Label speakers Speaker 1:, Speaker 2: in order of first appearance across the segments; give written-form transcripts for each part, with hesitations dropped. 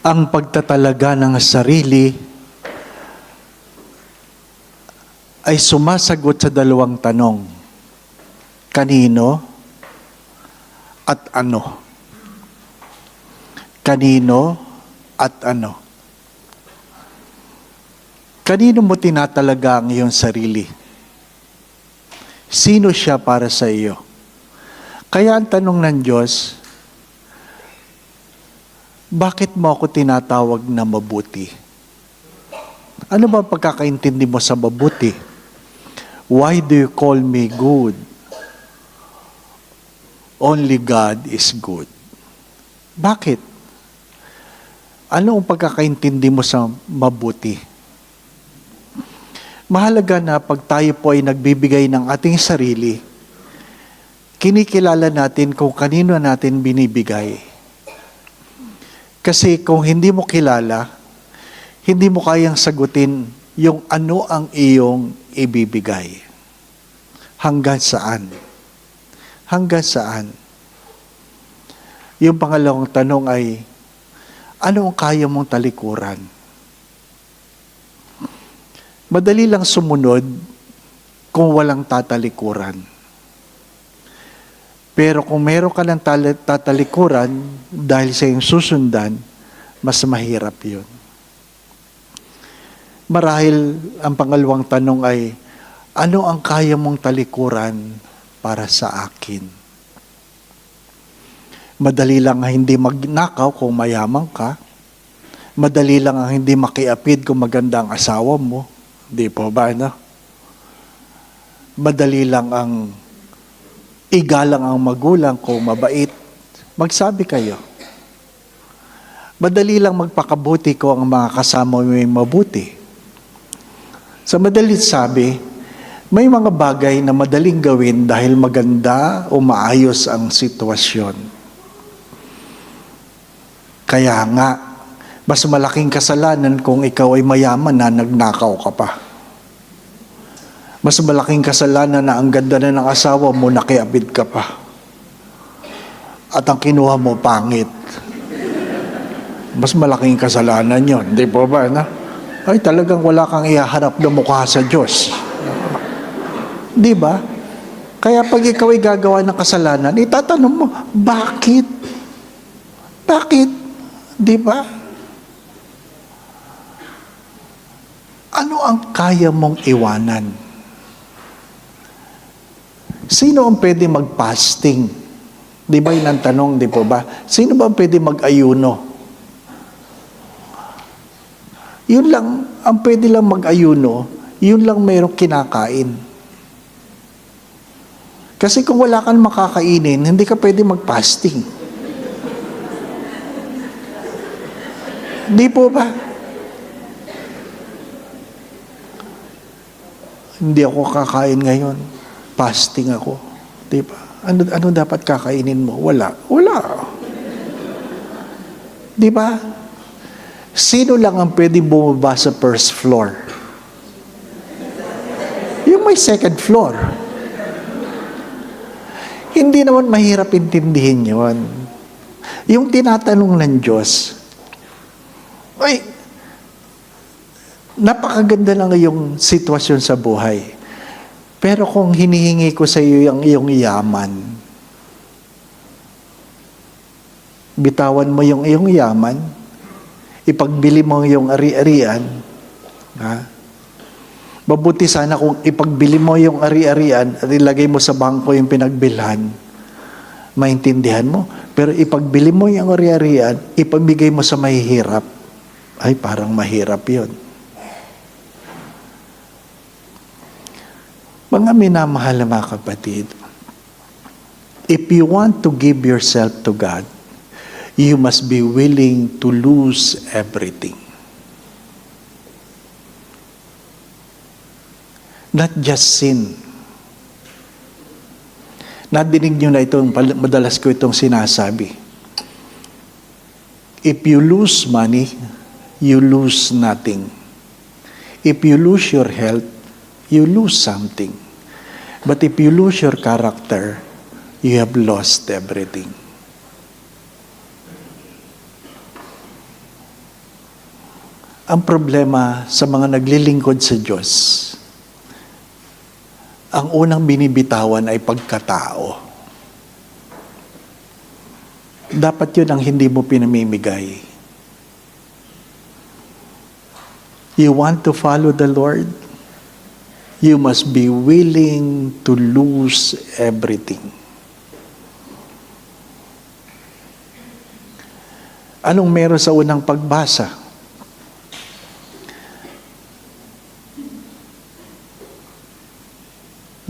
Speaker 1: Ang pagtatalaga ng sarili ay sumasagot sa dalawang tanong. Kanino at ano? Kanino at ano? Kanino mo tinatalaga ang iyong sarili? Sino siya para sa iyo? Kaya ang tanong ng Diyos, bakit mo ako tinatawag na mabuti? Ano ba ang pagkakaintindi mo sa mabuti? Why do you call me good? Only God is good. Bakit? Ano ang pagkakaintindi mo sa mabuti? Mahalaga na pag tayo po ay nagbibigay ng ating sarili, kinikilala natin kung kanino natin binibigay. Kasi kung hindi mo kilala, hindi mo kayang sagutin yung ano ang iyong ibibigay. Hanggang saan? Hanggang saan? Yung pangalawang tanong ay, ano ang kaya mong talikuran? Madali lang sumunod kung walang tatalikuran. Pero kung meron ka ng tatalikuran dahil sa iyong susundan, mas mahirap yun. Marahil ang pangalawang tanong ay, ano ang kaya mong talikuran para sa akin? Madali lang ang hindi magnakaw kung mayaman ka. Madali lang ang hindi makiapid kung maganda ang asawa mo. Di po ba, no? Madali lang ang igalang ang magulang kung mabait. Magsabi kayo. Madali lang magpakabuti kung ang mga kasama mo ay mabuti. Sa madalit sabi, may mga bagay na madaling gawin dahil maganda o maayos ang sitwasyon. Kaya nga, mas malaking kasalanan kung ikaw ay mayaman na nagnakaw ka pa. Mas malaking kasalanan na ang ganda na ng asawa mo, nakiapid ka pa. At ang kinuha mo, pangit. Mas malaking kasalanan yon, di po ba? Na? Ay, talagang wala kang ihaharap na mukha sa Diyos. Di ba? Kaya pag ikaw ay gagawa ng kasalanan, itatanong mo, bakit? Bakit? Di ba? Ano ang kaya mong iwanan? Sino ang pwede mag-fasting? Di ba yun ang tanong, di po ba? Sino ba ang pwede mag-ayuno? Yun lang, ang pwede lang mag-ayuno, yun lang mayroong kinakain. Kasi kung wala kang makakainin, hindi ka pwede mag-fasting. Di po ba? Hindi ako kakain ngayon. Fasting ako. Di ba? Ano dapat kakainin mo? Wala. Di ba? Sino lang ang pwedeng bumaba sa first floor? Yung may second floor. Hindi naman mahirap intindihin yun. Yung tinatanong ng Diyos, ay, napakaganda lang yung sitwasyon sa buhay. Pero kung hinihingi ko sa iyo ang iyong yaman, bitawan mo yung iyong yaman, ipagbili mo yung ari-arian, ha? Mabuti sana kung ipagbili mo yung ari-arian at ilagay mo sa bangko yung pinagbilhan, maintindihan mo. Pero ipagbili mo yung ari-arian, ipamigay mo sa mahihirap, ay parang mahirap yun. Mga minamahal na mga kapatid, if you want to give yourself to God, you must be willing to lose everything. Not just sin. Nadinig nyo na ito, madalas ko itong sinasabi. If you lose money, you lose nothing. If you lose your health, you lose something. But if you lose your character, you have lost everything. Ang problema sa mga naglilingkod sa Diyos, ang unang binibitawan ay pagkatao. Dapat yun ang hindi mo pinamimigay. You want to follow the Lord? You must be willing to lose everything. Anong meron sa unang pagbasa?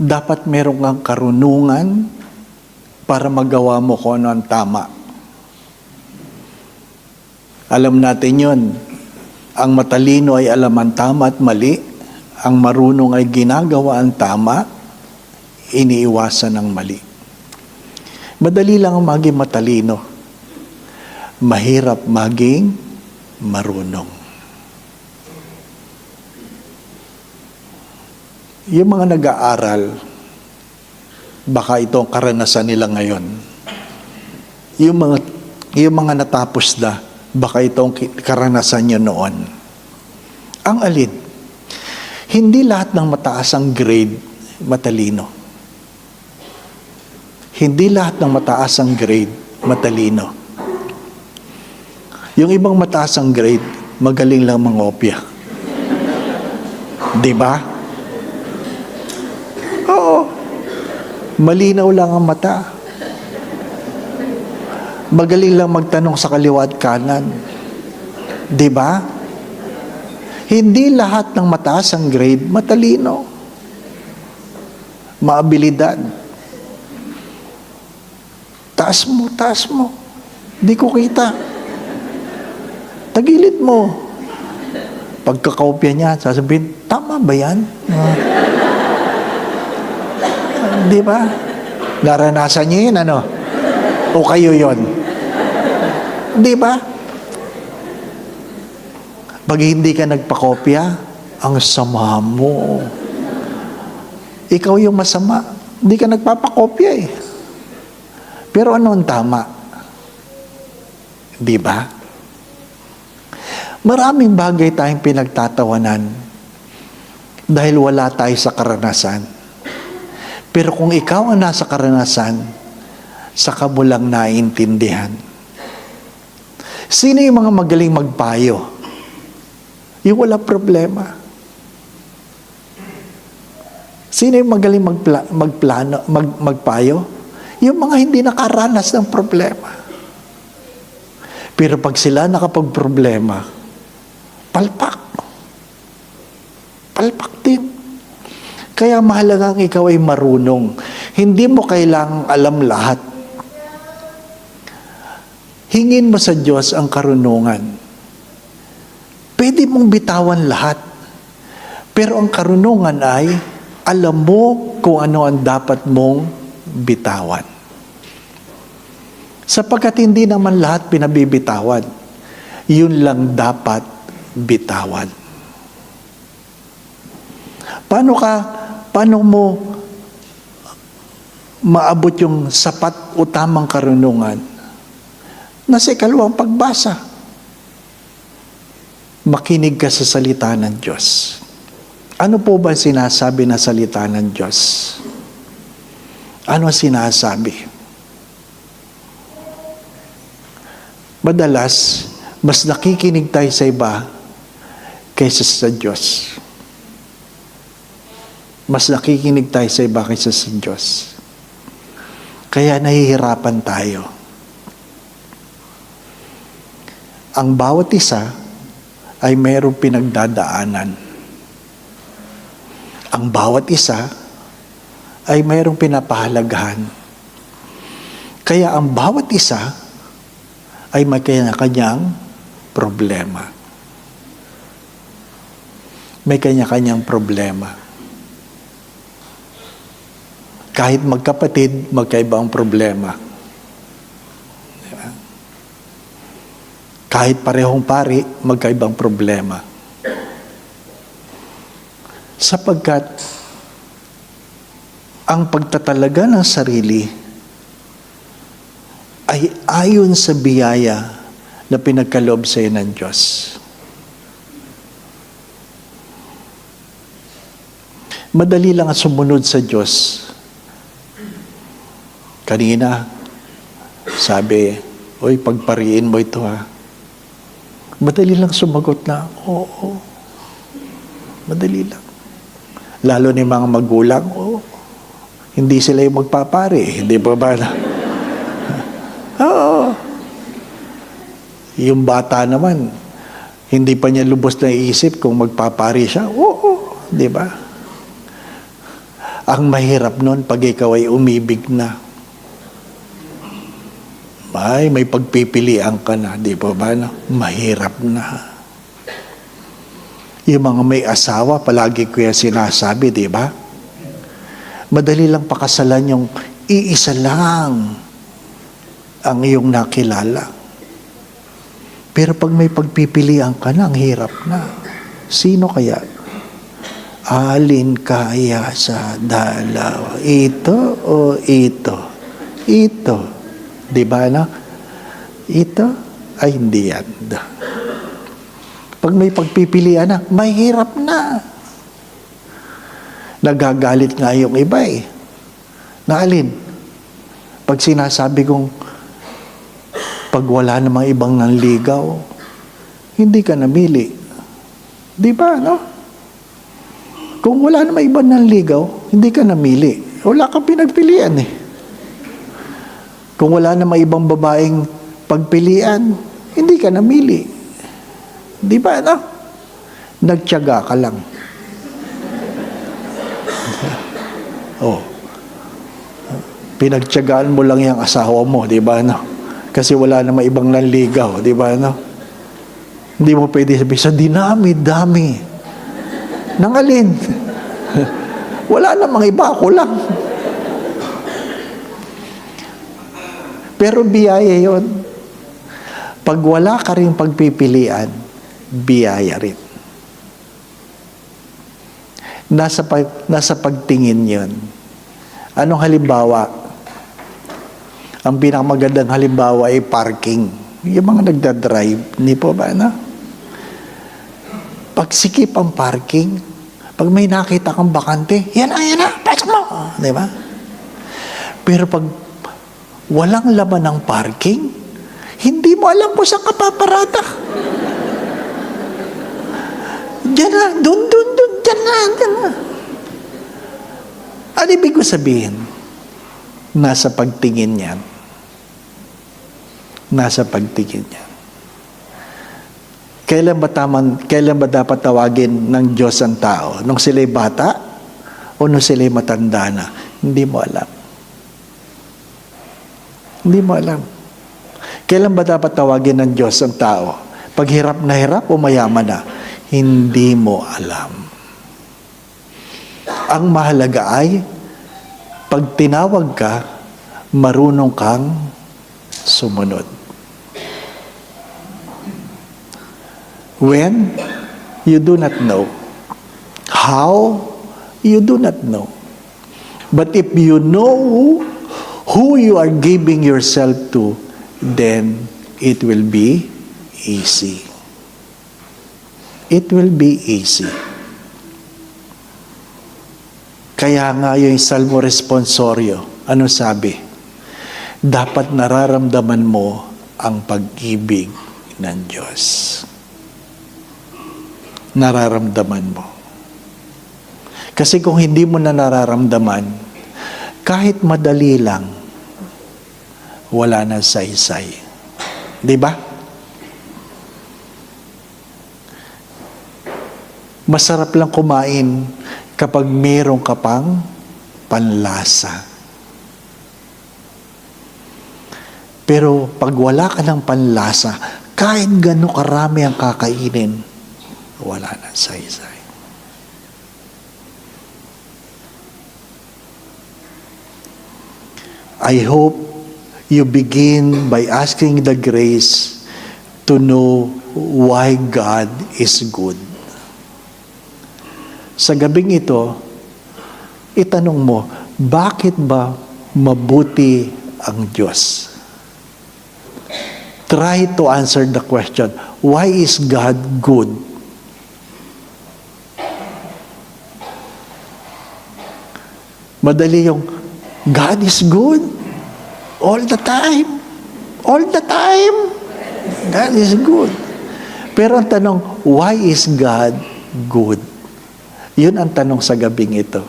Speaker 1: Dapat meron kang karunungan para magawa mo kung ano ang tama. Alam natin yun. Ang matalino ay alam ang tama at mali. Ang marunong ay ginagawa ang tama, iniiwasan ang mali. Madali lang ang maging matalino. Mahirap maging marunong. Yung mga nag-aaral, baka ito ang karanasan nila ngayon. Yung mga natapos na, baka ito ang karanasan nyo noon. Ang alin? Hindi lahat ng mataas ang grade, matalino. Hindi lahat ng mataas ang grade, matalino. Yung ibang mataas ang grade, magaling lang mangopya. Di ba? Oo. Malinaw lang ang mata. Magaling lang magtanong sa kaliwa at kanan. Di ba? Hindi lahat ng mataas ang grade, matalino. Maabilidad. Taas mo, taas mo. Di ko kita. Tagilid mo. Pagkakaopya niya, sasabihin, tama ba yan? Di ba? Naranasan niyo yun, ano? O kayo yun? Di ba? Pag hindi ka nagpakopya, ang sama mo. Ikaw yung masama. Hindi ka nagpapakopya eh. Pero ano ang tama? Di ba? Maraming bagay tayong pinagtatawanan dahil wala tayo sa karanasan. Pero kung ikaw ang nasa karanasan, saka mo lang naiintindihan. Sino yung mga magaling magpayo? Yung wala problema. Sino yung magaling magpayo? Yung mga hindi nakaranas ng problema. Pero pag sila nakapag-problema, palpak. Palpak din. Kaya mahalagang ikaw ay marunong. Hindi mo kailangang alam lahat. Hingin mo sa Diyos ang karunungan. Pwede mong bitawan lahat. Pero ang karunungan ay, alam mo kung ano ang dapat mong bitawan. Sapagkat hindi naman lahat pinabibitawan. Yun lang dapat bitawan. Paano mo maabot yung sapat o tamang karunungan? Nasa ikalawang pagbasa. Makinig ka sa salita ng Diyos. Ano po ba sinasabi na salita ng Diyos? Ano sinasabi? Madalas, mas nakikinig tayo sa iba kaysa sa Diyos. Mas nakikinig tayo sa iba kaysa sa Diyos. Kaya nahihirapan tayo. Ang bawat isa ay mayroong pinagdadaanan. Ang bawat isa ay mayroong pinapahalagahan. Kaya ang bawat isa ay may kanya-kanyang problema. May kanya-kanyang problema. Kahit magkapatid, magkaiba ang problema. Diba? Kahit parehong pari, magkaibang problema. Sapagkat ang pagtatalaga ng sarili ay ayon sa biyaya na pinagkaloob sa iyo ng Diyos. Madali lang sumunod sa Diyos. Kanina, sabi, "Uy, pagpariin mo ito ha." Madali lang sumagot na, oo. Madali lang. Lalo ni mga magulang, oo. Hindi sila yung magpapari. Hindi ba ba na? Oo. Yung bata naman, hindi pa niya lubos na iisip kung magpapari siya. Oo. Di ba? Ang mahirap nun pag ikaw ay umibig na. May pagpipilian ka na, di ba ba? No? Mahirap na. Yung mga may asawa, palagi ko yan sinasabi, di ba? Madali lang pakasalan yung iisa lang ang iyong nakilala. Pero pag may pagpipilian ka na, ang hirap na. Sino kaya? Alin kaya sa dalawa? Ito o ito? Ito. Di ba na? Ito ay hindi yan. Pag may pagpipilian na, mahirap na. Nagagalit nga yung iba eh. Na alin? Pag sinasabi kong pag wala namang ibang nanligaw, hindi ka namili. Di ba, no? Kung wala namang ibang nanligaw, hindi ka namili. Wala kang pinagpilian eh. Kung wala namang ibang babaeng pagpilian, hindi ka namili. Di ba, no? Nagtiyaga ka lang. Oh. Pinagtiyagaan mo lang yung asawa mo, di ba, no? Kasi wala namang ibang nanligaw, di ba, no? Hindi mo pwede sabihin, sa dinami-dami. Nang alin? Wala namang iba, ako lang. Pero biyaya yon. Pag wala ka rin pagpipilian, biyaya rin. Nasa pagtingin yon. Anong halimbawa? Ang pinakamagandang halimbawa ay parking. Yung mga nagdadrive, hindi po ba na? Pagsikip ang parking, pag may nakita kang bakante, yan na, pasok mo. Di ba? Pero pag walang laman ng parking, hindi mo alam kung saan ka paparada. Diyan na, dun, diyan na. Ano ibig ko sabihin? Nasa pagtingin yan. Nasa pagtingin yan. Kailan ba dapat tawagin ng Diyos ang tao? Nung sila'y bata? O nung sila'y matanda na? Hindi mo alam. Hindi mo alam. Kailan ba dapat tawagin ng Diyos ang tao? Pag hirap na hirap o mayaman na? Hindi mo alam. Ang mahalaga ay, pag tinawag ka, marunong kang sumunod. When? You do not know. How? You do not know. But if you know who you are giving yourself to, then it will be easy. It will be easy. Kaya nga yung Salmo Responsorio, ano sabi? Dapat nararamdaman mo ang pag-ibig ng Diyos. Nararamdaman mo. Kasi kung hindi mo na nararamdaman, kahit madali lang, wala na saysay. Di ba? Masarap lang kumain kapag meron ka pang panlasa. Pero pag wala ka ng panlasa, kahit gano'n karami ang kakainin, wala na saysay. I hope you begin by asking the grace to know why God is good. Sa gabing ito, itanong mo, bakit ba mabuti ang Diyos? Try to answer the question, why is God good? Madali yung, God is good. All the time. All the time. God is good. Pero ang tanong, why is God good? Yun ang tanong sa gabing ito.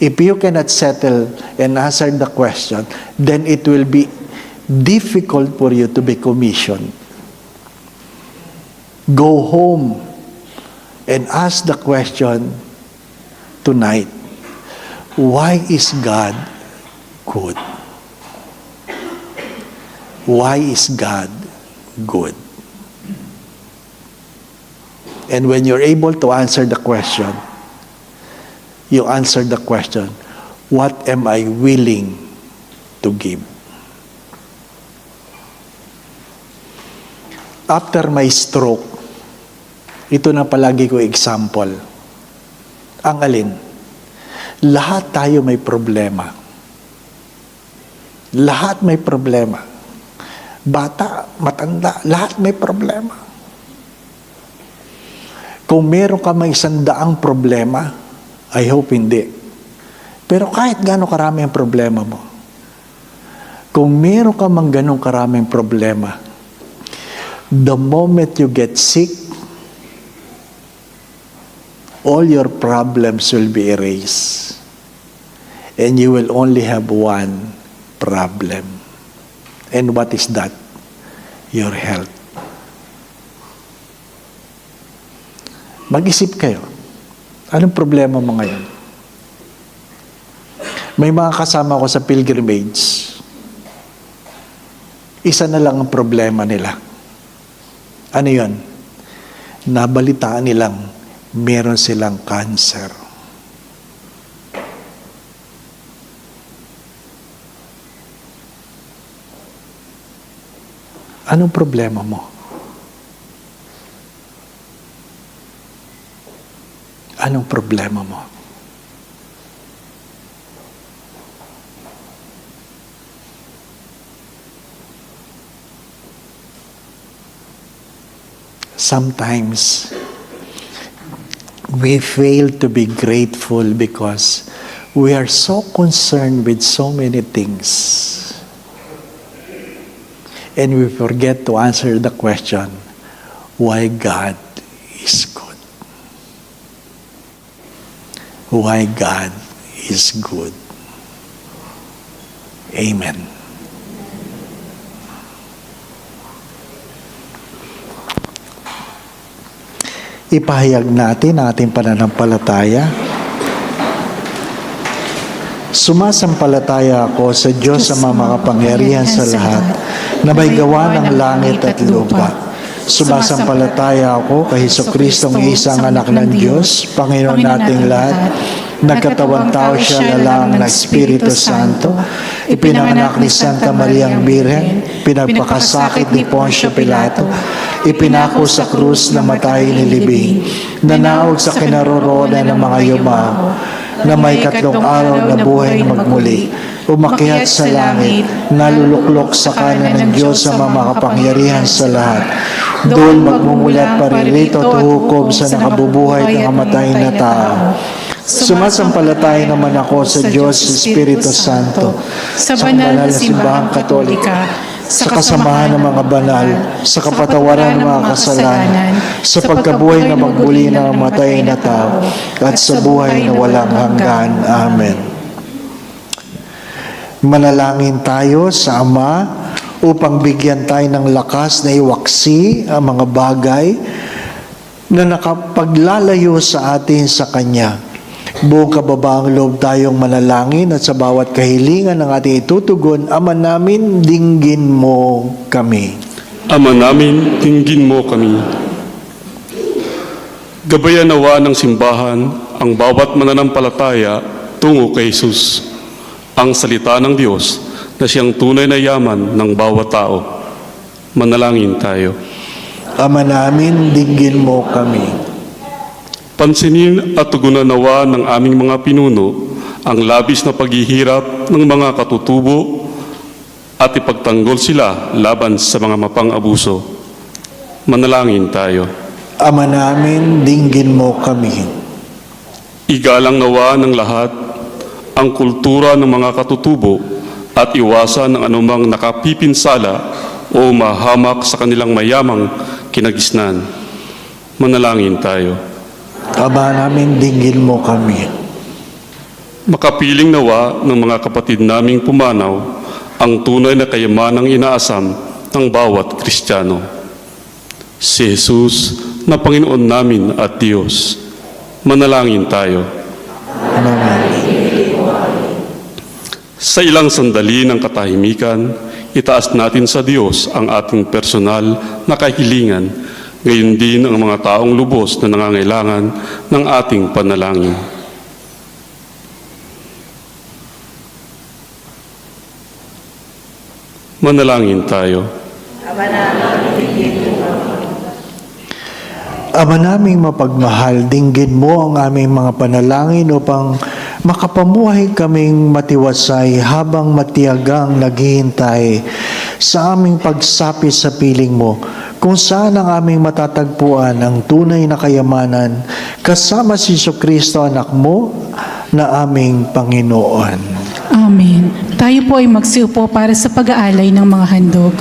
Speaker 1: If you cannot settle and answer the question, then it will be difficult for you to be commissioned. Go home and ask the question tonight. Why is God good? Why is God good? And when you're able to answer the question, you answer the question, what am I willing to give? After my stroke, ito na palagi ko example. Ang alin? Lahat tayo may problema. Lahat may problema. Bata, matanda, lahat may problema. Kung meron ka may 100 problema, I hope hindi. Pero kahit gano'ng karami ang problema mo, kung meron ka mang gano'ng karaming problema, the moment you get sick, all your problems will be erased. And you will only have one problem. And what is that? Your health. Mag-isip kayo. Anong problema mo ngayon? May mga kasama ko sa pilgrimage. Isa na lang ang problema nila. Ano yun? Nabalitaan nilang meron silang cancer. Anong problema mo? Anong problema mo? Sometimes, we fail to be grateful because we are so concerned with so many things. And we forget to answer the question, why God is good. Why God is good. Amen. Ipahayag natin ating pananampalataya. Sumasampalataya ako sa Diyos na makapangyarihan sa lahat, na may gawa ng langit at lupa. Sumasampalataya ako kay Jesucristong isang anak ng Diyos, Panginoon nating lahat. Nagkatawang tao siya lalang ng Espiritu Santo. Ipinanganak ni Santa Mariang Birhen, pinagpakasakit ni Poncio Pilato, ipinako sa krus na matay ni libing, nanaog sa kinaroroonan ng mga yumao, na may 3 araw na buhay na magmuli, umakyat sa langit, naluluklok sa kanan ng Diyos sa makapangyarihan sa lahat. Doon magmumulat paririto at hukom sa nakabubuhay ng kamatay na tao. Sumasampalataya naman ako sa Diyos Espiritu Santo, sa banal na simbahang katolika, sa kasamahan ng mga banal, sa kapatawaran ng mga kasalanan, sa pagkabuhay na magbuli ng matay na tao, at sa buhay na walang hanggan. Amen. Manalangin tayo sa Ama upang bigyan tayo ng lakas na iwaksi ang mga bagay na nakapaglalayo sa atin sa Kanya. Buong kababaang loob tayong manalangin at sa bawat kahilingan ng ating itutugon, Ama namin, dinggin mo kami.
Speaker 2: Ama namin, dinggin mo kami. Gabayan nawa ng simbahan ang bawat mananampalataya tungo kay Jesus, ang salita ng Diyos na siyang tunay na yaman ng bawat tao. Manalangin tayo.
Speaker 1: Ama namin, dinggin mo kami.
Speaker 2: Pansinin at tugunan nawa ng aming mga pinuno ang labis na paghihirap ng mga katutubo at ipagtanggol sila laban sa mga mapang-abuso. Manalangin tayo.
Speaker 1: Ama namin, dinggin mo kami.
Speaker 2: Igalang nawa ng lahat ang kultura ng mga katutubo at iwasan ang anumang nakapipinsala o mahamak sa kanilang mayamang kinagisnan. Manalangin tayo.
Speaker 1: Ama namin, dinggin mo kami.
Speaker 2: Makapiling nawa ng mga kapatid naming pumanaw ang tunay na kayamanang inaasam ng bawat Kristiyano. Si Jesus na Panginoon namin at Diyos. Manalangin tayo.
Speaker 1: Amen.
Speaker 2: Sa ilang sandali ng katahimikan, itaas natin sa Diyos ang ating personal na kahilingan, gayon din ang mga taong lubos na nangangailangan ng ating panalangin. Manalangin tayo.
Speaker 1: Ama naming mapagmahal, dinggin mo ang aming mga panalangin upang makapamuhay kaming matiwasay habang matiyagang naghihintay sa aming pagsapi sa piling mo, kung saan ang aming matatagpuan ang tunay na kayamanan kasama si Jesucristo, anak mo na aming Panginoon.
Speaker 3: Amen. Tayo po ay magsiupo para sa pag-aalay ng mga handog.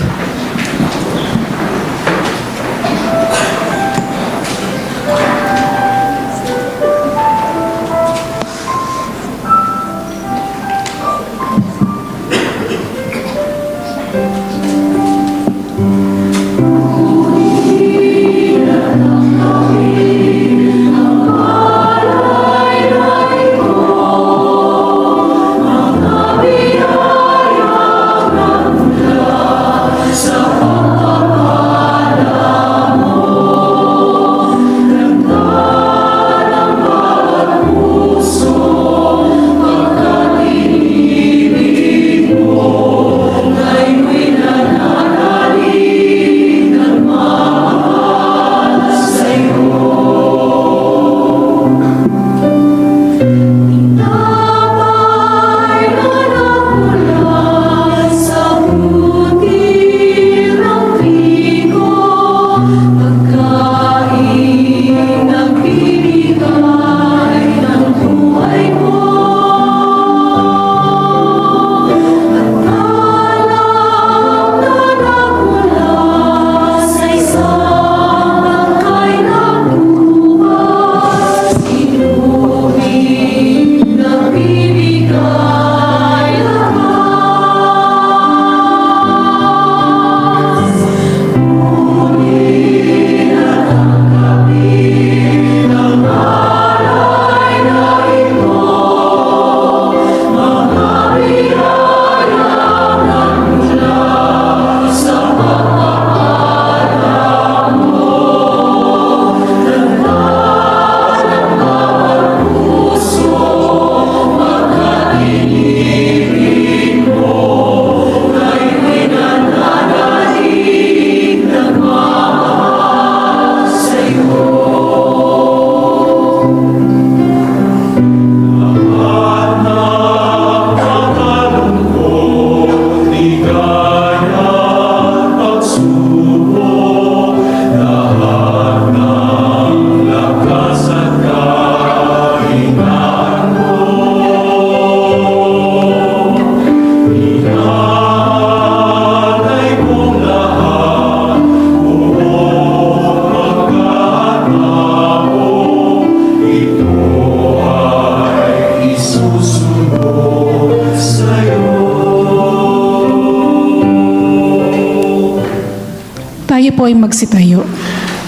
Speaker 3: Tayo po ay magsitayo.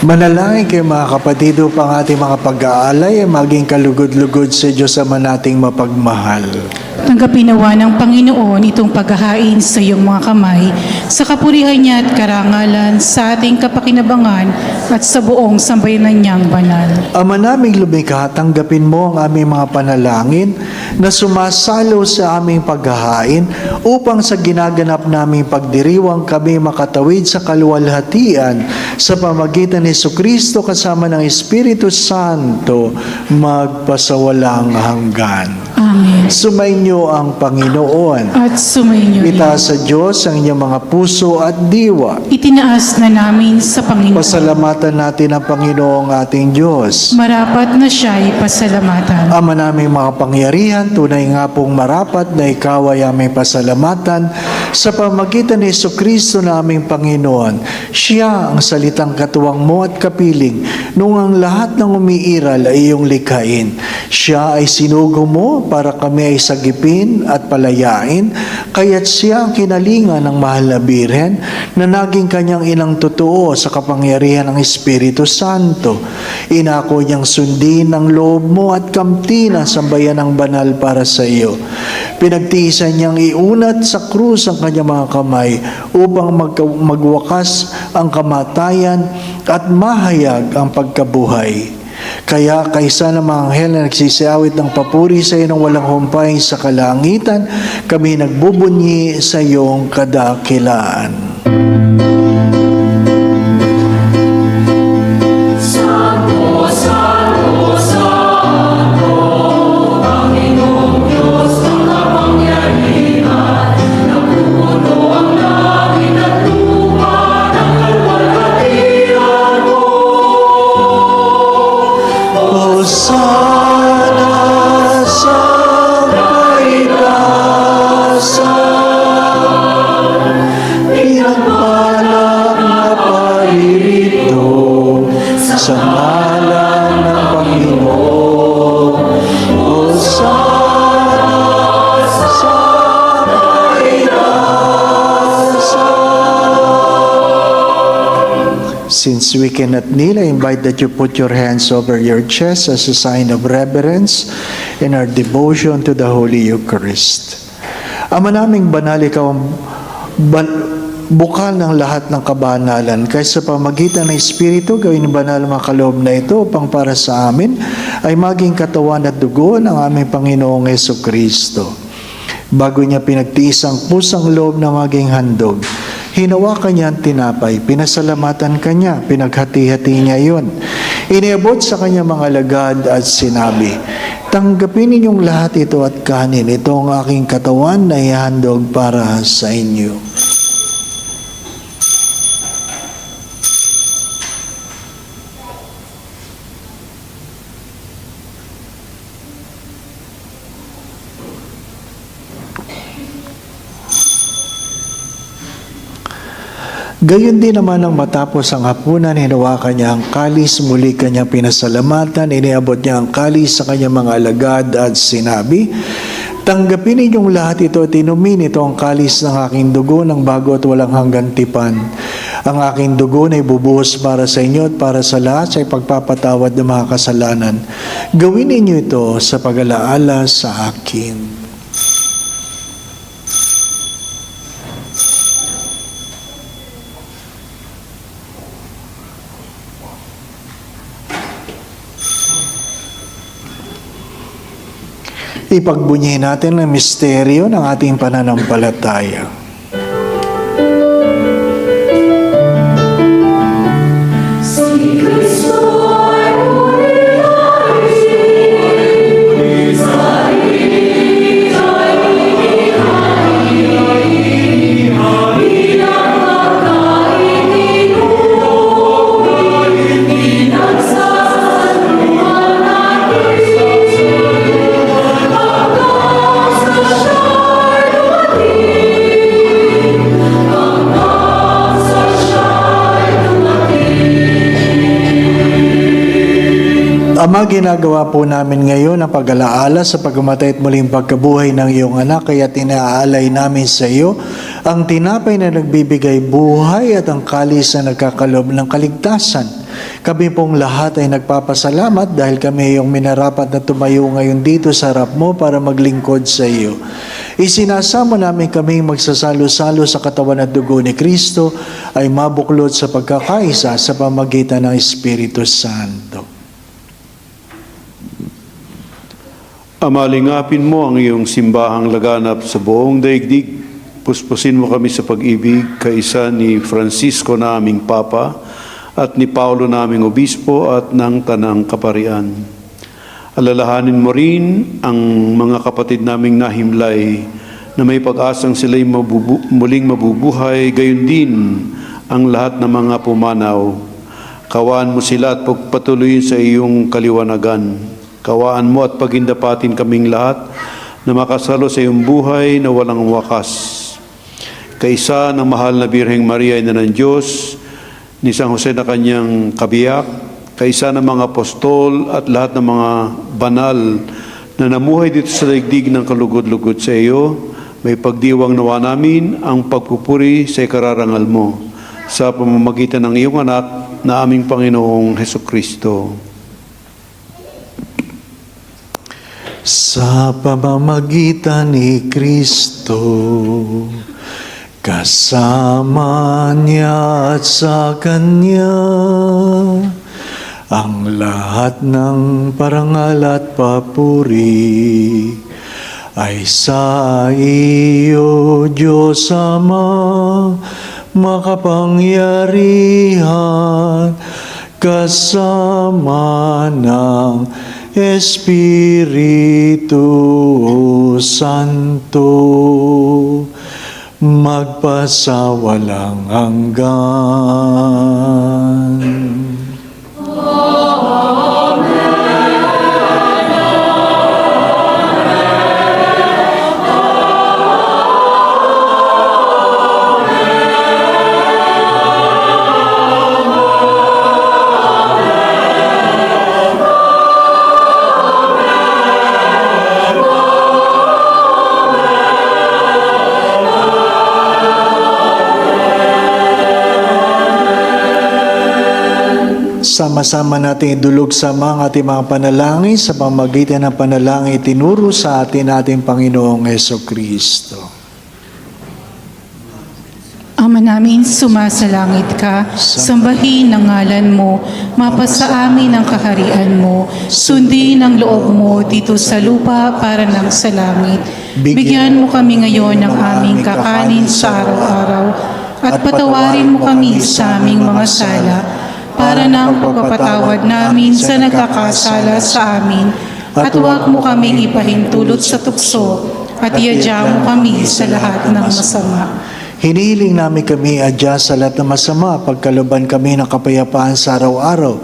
Speaker 1: Manalangin kayo mga kapatid upang ating mga pag-aalay ay maging kalugod-lugod sa Diyos Ama nating mapagmahal.
Speaker 3: Tanggapin nawa ng Panginoon itong paghahain sa iyong mga kamay, sa kapurihan niya at karangalan, sa ating kapakinabangan at sa buong sambayanan niyang banal.
Speaker 1: Ama naming lumikha, tanggapin mo ang aming mga panalangin na sumasalo sa aming paghahain upang sa ginaganap naming pagdiriwang kami makatawid sa kaluwalhatian sa pamagitan ni Jesucristo kasama ng Espiritu Santo magpasawalang hanggan.
Speaker 3: Amen.
Speaker 1: Sumainyo ang Panginoon.
Speaker 3: At sumainyo rin.
Speaker 1: Itaas sa Diyos ang inyong mga puso at diwa.
Speaker 3: Itinaas na namin sa Panginoon.
Speaker 1: Pasalamatan natin ang Panginoong ating Diyos.
Speaker 3: Marapat na siya'y pasalamatan.
Speaker 1: Ama naming makapangyarihan, tunay nga pong marapat na ikaw ay aming pasalamatan sa pamagitan ni Jesucristo na aming Panginoon. Siya ang salitang katuwang mo at kapiling nung ang lahat ng umiiral ay iyong likhain. Siya ay sinugo mo para kami ay sagipin at palayain, kaya't siya ang kinalingan ng mahal na Birhen na naging kanyang inang totoo sa kapangyarihan ng Espiritu Santo. Inako niyang sundin ang loob mo at kamti ng sambayan ng banal para sa iyo. Pinagtiisan niyang iunat sa krus ang kanyang mga kamay upang magwakas ang kamatayan at mahayag ang pagkabuhay. Kaya kaysa ng mga anghel na nagsisiawit ng papuri sa iyo ng walang humpay sa kalangitan, kami nagbubunyi sa iyong kadakilaan. Hosana sa kaitaasan, pinagpala na paririto sa ngalan ng Panginoon. Hosana sa kaitaasan. Since we cannot kneel, I invite that you put your hands over your chest as a sign of reverence in our devotion to the Holy Eucharist. Ama naming banal, ikaw ang bukal ng lahat ng kabanalan. Kaya sa pamagitan ng Espiritu, gawin banal mga kaloob na ito upang para sa amin ay maging katawan at dugo ng aming Panginoong Jesucristo. Bago niya pinagtiis ang pusang loob na maging handog, hinawakan niya ang tinapay, pinasalamatan kanya, pinaghati-hati niya yun. Iniabot sa kanya mga alagad at sinabi, tanggapin ninyong lahat ito at kanin. Ito ang aking katawan na ihandog para sa inyo. Gayon din naman nang matapos ang hapunan, hinawakan niya ang kalis, muli kanyang pinasalamatan, iniabot niya ang kalis sa kanyang mga alagad at sinabi, tanggapin ninyong lahat ito at inumin, ito ang kalis ng aking dugo ng bago at walang hanggang tipan. Ang aking dugo na ibubuhos para sa inyo at para sa lahat sa ipagpapatawad ng mga kasalanan. Gawin ninyo ito sa pag-alaala sa akin. Ipagbunyihin natin ang misteryo ng ating pananampalataya. Ama, ginagawa po namin ngayon ang pag-alaala sa pagkamatay at muling pagkabuhay ng iyong anak, kaya tinaalay namin sa iyo ang tinapay na nagbibigay buhay at ang kalis na nagkakalob ng kaligtasan. Kami pong lahat ay nagpapasalamat dahil kami yung minarapat na tumayo ngayon dito sa harap mo para maglingkod sa iyo. Isinasamo namin kaming magsasalo-salo sa katawan at dugo ni Kristo ay mabuklod sa pagkakaisa sa pamagitan ng Espiritu Santo.
Speaker 4: Amalingapin mo ang iyong simbahang laganap sa buong daigdig. Puspusin mo kami sa pag-ibig, kaisa ni Francisco na aming Papa at ni Paulo na aming Obispo at ng Tanang Kaparian. Alalahanin mo rin ang mga kapatid naming nahimlay na may pag-asang sila'y muling mabubuhay, gayon din ang lahat ng mga pumanaw. Kawaan mo sila at pagpatuloyin sa iyong kaliwanagan. Kawaan mo at pagindapatin kaming lahat na makasalo sa iyong buhay na walang wakas. Kaisa ng mahal na Birheng Maria, ina ng Diyos, ni San Jose na kanyang kabiyak, kaisa ng mga apostol at lahat ng mga banal na namuhay dito sa daigdig ng kalugod-lugod sa iyo, may pagdiwang nawa namin ang pagpupuri sa ikararangal mo sa pamamagitan ng iyong anak na aming Panginoong Hesukristo.
Speaker 1: Sa pamamagitan ni Kristo, kasama niya at sa Kanya, ang lahat ng parangal at papuri ay sa iyo, Diyos Ama, makapangyarihan, kasama ng Espiritu Santo, magpasawalang hanggan. Sama-sama natin idulog sa mga ating mga panalangin sa pamamagitan ng panalangin tinuro sa atin ating Panginoong Hesukristo.
Speaker 3: Ama namin, sumasalangit ka, sambahin ang ngalan mo, mapasa amin ang kaharian mo, sundin ang loob mo dito sa lupa para ng sa langit. Bigyan mo kami ngayon ng aming kakanin sa araw-araw, at patawarin mo kami sa aming mga sala, para ng pagpapatawad namin sa nagkakasala sa amin, at huwag mo kaming ipahintulot sa tukso, at iadya mo kami sa lahat ng masama.
Speaker 1: Hinihiling namin kami adya sa lahat ng masama, pagkaluban kami ng kapayapaan sa araw-araw.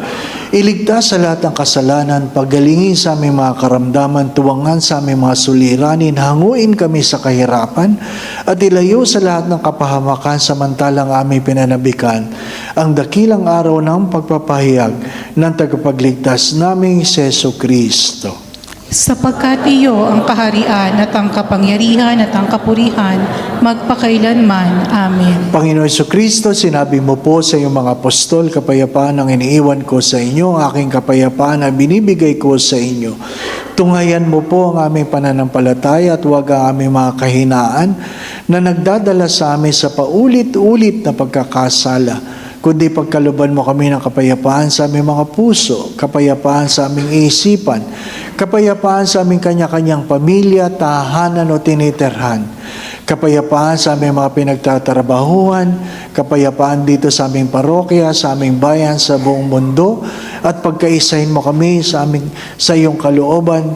Speaker 1: Iligtas sa lahat ng kasalanan, paggalingin sa aming mga karamdaman, tuwangan sa aming mga suliranin, hanguin kami sa kahirapan, at ilayo sa lahat ng kapahamakan samantalang aming pinanabikan ang dakilang araw ng pagpapahayag ng tagapagligtas naming si Jesucristo.
Speaker 3: Sapagkat iyo ang kaharian at ang kapangyarihan at ang kapurihan magpakailanman. Amen.
Speaker 1: Panginoon Jesucristo, sinabi mo po sa iyong mga apostol, kapayapaan ang iniiwan ko sa inyo, ang aking kapayapaan ang binibigay ko sa inyo. Tunghayan mo po ang aming pananampalataya at huwag ang aming mga kahinaan na nagdadala sa amin sa paulit-ulit na pagkakasala, kundi pagkaluban mo kami ng kapayapaan sa aming mga puso, kapayapaan sa aming isipan, kapayapaan sa aming kanya-kanyang pamilya, tahanan o tinitirhan, kapayapaan sa aming mga pinagtatrabahuhan, kapayapaan dito sa aming parokya, sa aming bayan, sa buong mundo, at pagkaisahin mo kami sa iyong kalooban,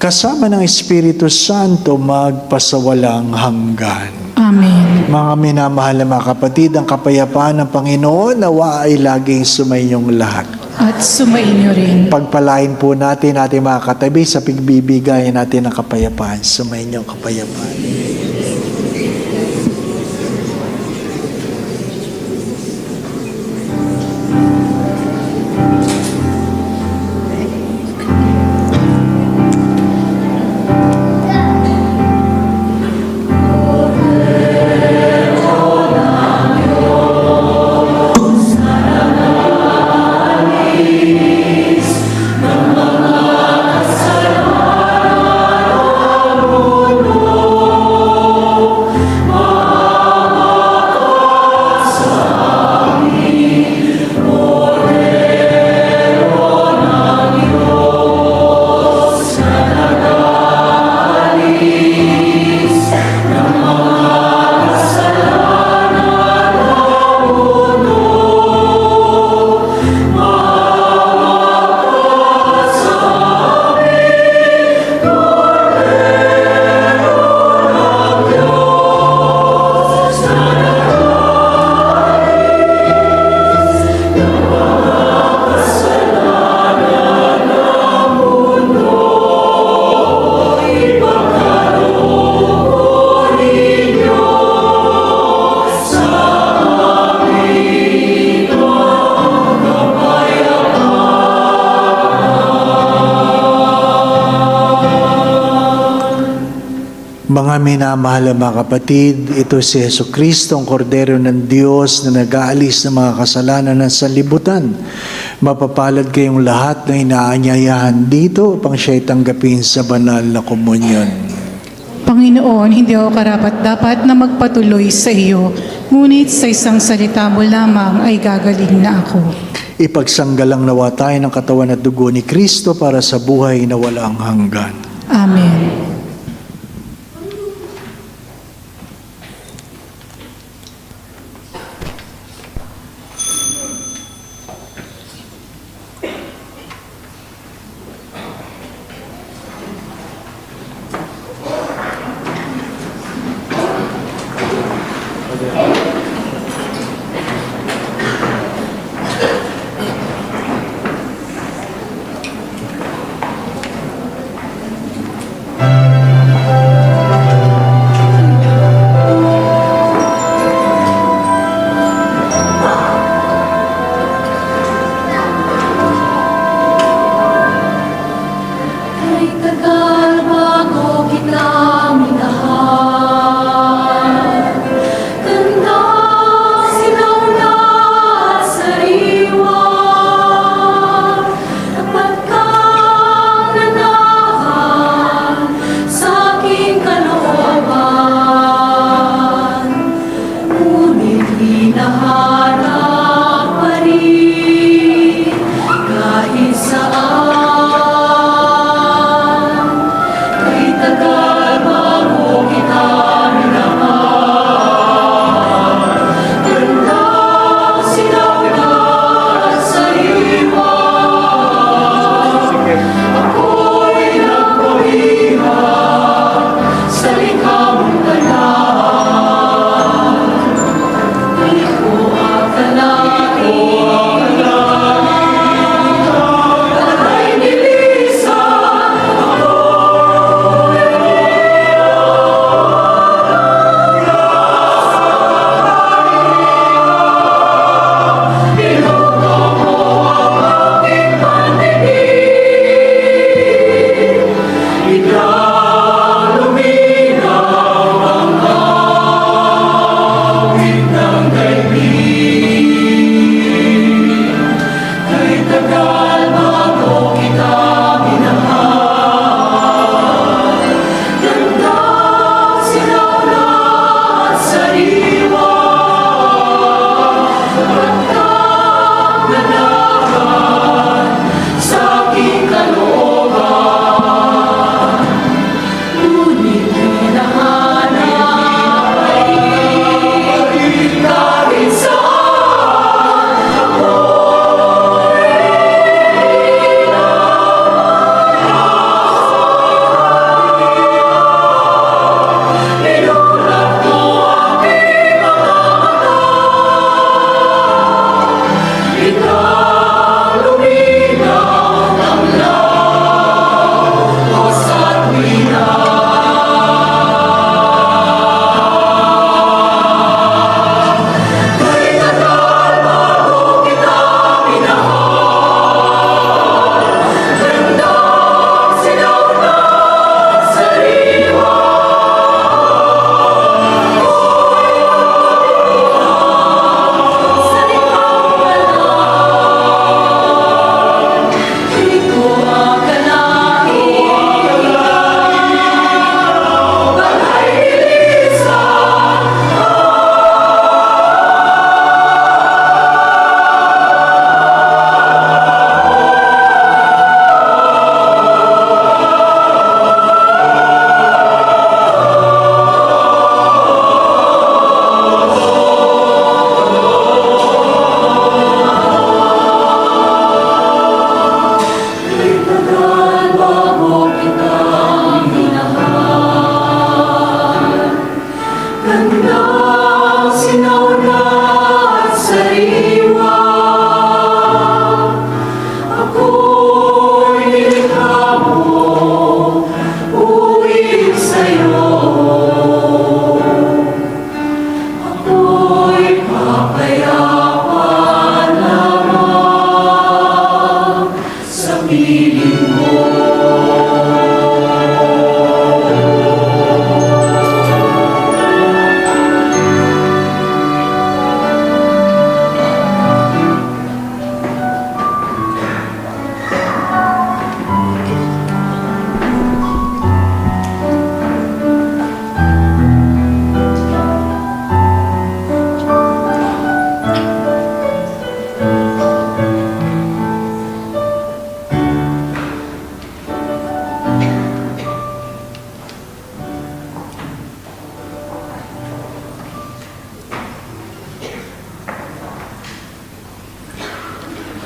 Speaker 1: kasama ng Espiritu Santo magpasawalang hanggan.
Speaker 3: Amen.
Speaker 1: Mga minamahal na mga kapatid, ang kapayapaan ng Panginoon nawa ay laging sumainyong lahat.
Speaker 3: At sumainyo rin.
Speaker 1: Pagpalain po natin ating mga katabi sa pagbibigayan natin ng kapayapaan. Sumainyong kapayapaan. Mga minamahal na mga kapatid, ito si Hesus Kristo, ang kordero ng Diyos na nag-aalis ng mga kasalanan ng sanlibutan. Mapapalad kayong lahat na inaanyayahan dito upang siya'y tanggapin sa banal na komunyon.
Speaker 3: Panginoon, hindi ako karapat-dapat na magpatuloy sa iyo, ngunit sa isang salita mo lamang ay gagaling na ako.
Speaker 1: Ipagsanggalang nawa tayo ng katawan at dugo ni Kristo para sa buhay na walang hanggan.
Speaker 3: Amen.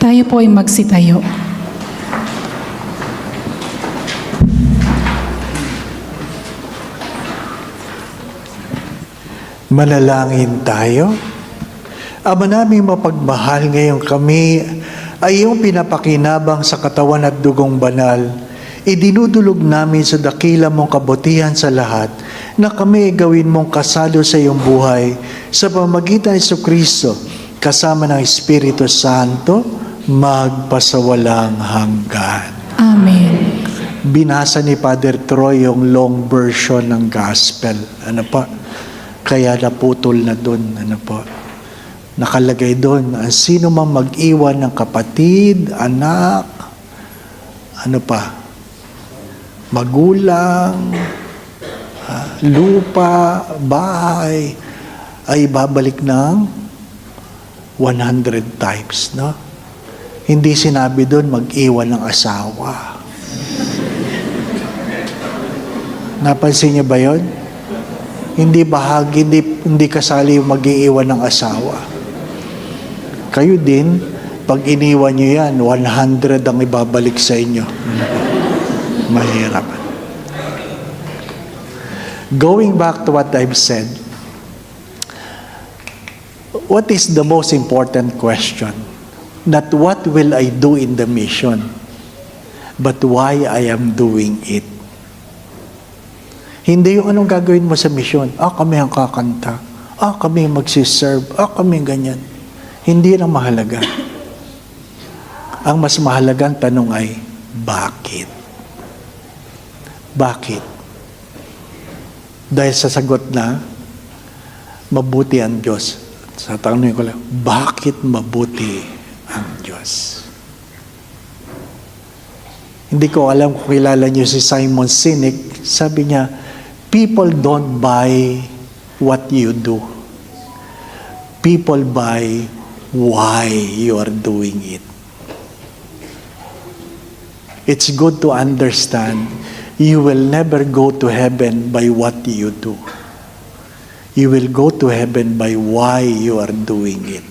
Speaker 3: Tayo po ay magsitayo.
Speaker 1: Manalangin tayo. Ama naming mapagmahal, ngayon kami ay iyong pinapakinabang sa katawan at dugong banal. Idinudulog namin sa dakila mong kabutihan sa lahat na kami gawin mong kasalo sa iyong buhay sa pamagitan ni Kristo kasama ng Espiritu Santo magpasawalang hanggan.
Speaker 3: Amen.
Speaker 1: Binasa ni Father Troy yung long version ng gospel. Ano pa? Kaya naputol na doon. Ano po? Nakalagay doon, ang sino mang mag-iwan ng kapatid, anak, ano pa? Magulang, lupa, bahay, ay babalik ng 100 times, no? Hindi sinabi doon mag-iwan ng asawa. Napansin niyo ba yun? Hindi bahagi, hindi kasali yung mag-iiwan ng asawa. Kayo din, pag iniwan nyo yan, 100 ang ibabalik sa inyo. Mahirap. Going back to what I've said, what is the most important question? Not what will I do in the mission, but why I am doing it. Hindi yung anong gagawin mo sa mission. Kami ang kakanta. Kami magsiserve. Kami ganyan. Hindi lang mahalaga. Ang mas mahalagang tanong ay, bakit? Bakit? Dahil sa sagot na, mabuti ang Diyos. Sa tanong ko lang, bakit mabuti ang Diyos? Hindi ko alam kung kilala niyo si Simon Sinek. Sabi niya, people don't buy what you do. People buy why you are doing it. It's good to understand you will never go to heaven by what you do. You will go to heaven by why you are doing it.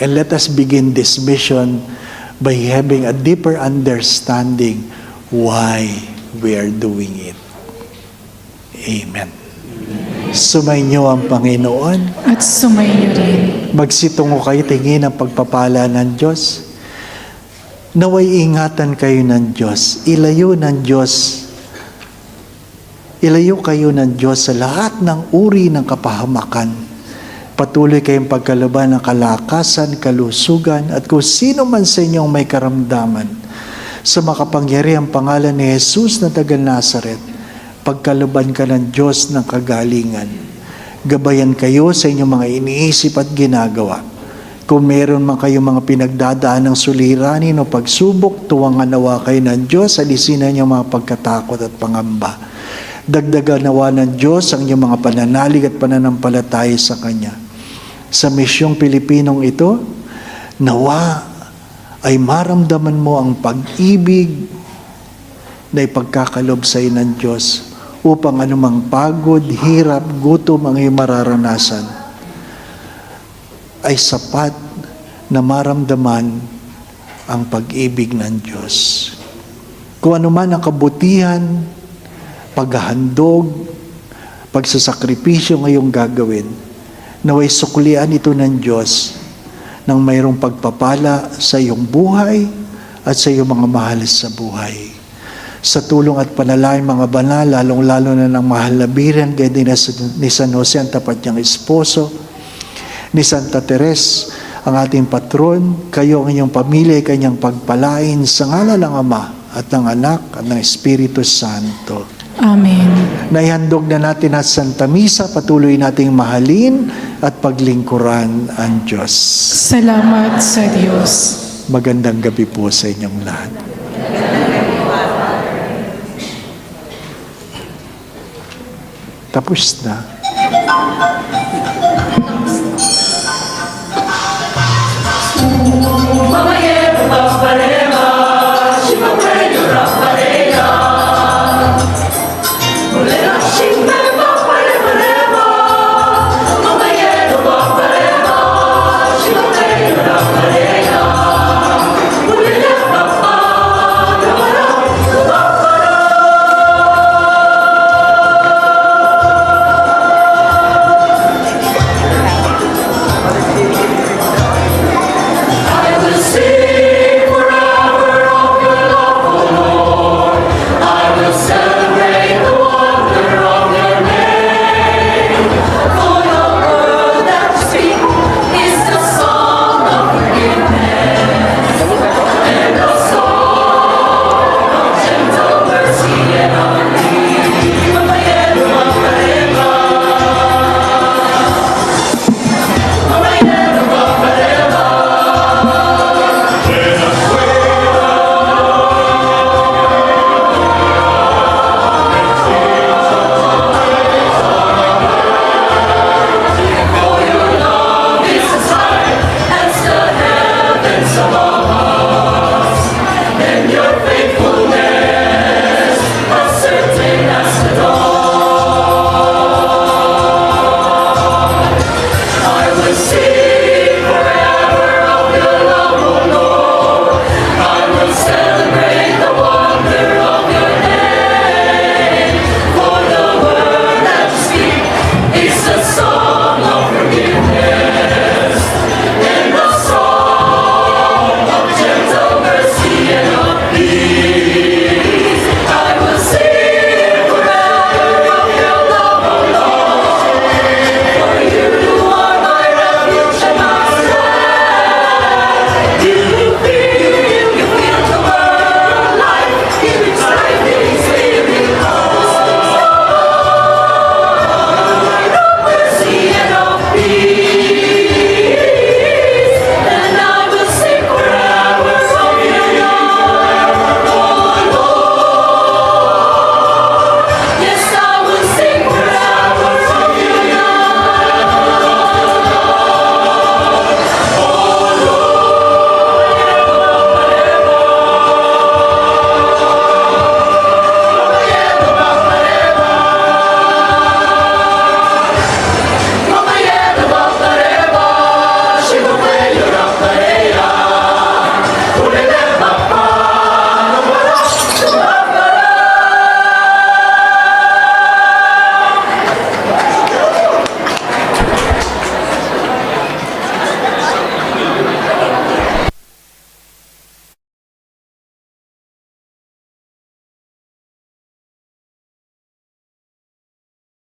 Speaker 1: And let us begin this mission by having a deeper understanding why we are doing it. Amen. Sumainyo ang Panginoon.
Speaker 3: At sumainyo rin.
Speaker 1: Magsitungo kayo, tingin ang pagpapala ng Diyos. Naway ingatan kayo ng Diyos. Ilayo kayo ng Diyos sa lahat ng uri ng kapahamakan. Patuloy kayong pagkalaban ng kalakasan, kalusugan, at kung sino man sa inyong may karamdaman. Sa makapangyarihang pangalan ni Jesus na taga Nazaret, pagkalaban ka ng Diyos ng kagalingan. Gabayan kayo sa inyong mga iniisip at ginagawa. Kung meron man kayong mga pinagdadaan ng suliranin o pagsubok, tuwang nawa kayo ng Diyos, alisinan niyo mga pagkatakot at pangamba. Dagdagan nawa ng Diyos ang inyong mga pananalig at pananampalataya sa Kanya. Sa misyong Pilipinong ito, nawa ay maramdaman mo ang pag-ibig na ipagkakalob sa iyo ng Diyos upang anumang pagod, hirap, gutom ang iyong mararanasan ay sapat na maramdaman ang pag-ibig ng Diyos. Kung ano man ang kabutihan, paghahandog, pagsasakripisyo ngayong gagawin, naway suklian ito ng Diyos nang mayroong pagpapala sa iyong buhay at sa iyong mga mahal sa buhay. Sa tulong at panalangin mga banal, lalong-lalo na ng mahal na biren, gaya din ni San Jose, ang tapat niyang esposo, ni Santa Teres, ang ating patron, kayo ang inyong pamilya, kanyang pagpalain sa ngalan ng Ama at ng Anak at ng Espiritu Santo.
Speaker 3: Amen.
Speaker 1: Naihandog na natin at Santa Misa, patuloy nating mahalin at paglingkuran ang Diyos.
Speaker 3: Salamat sa Diyos.
Speaker 1: Magandang gabi po sa inyong lahat. Tapos na.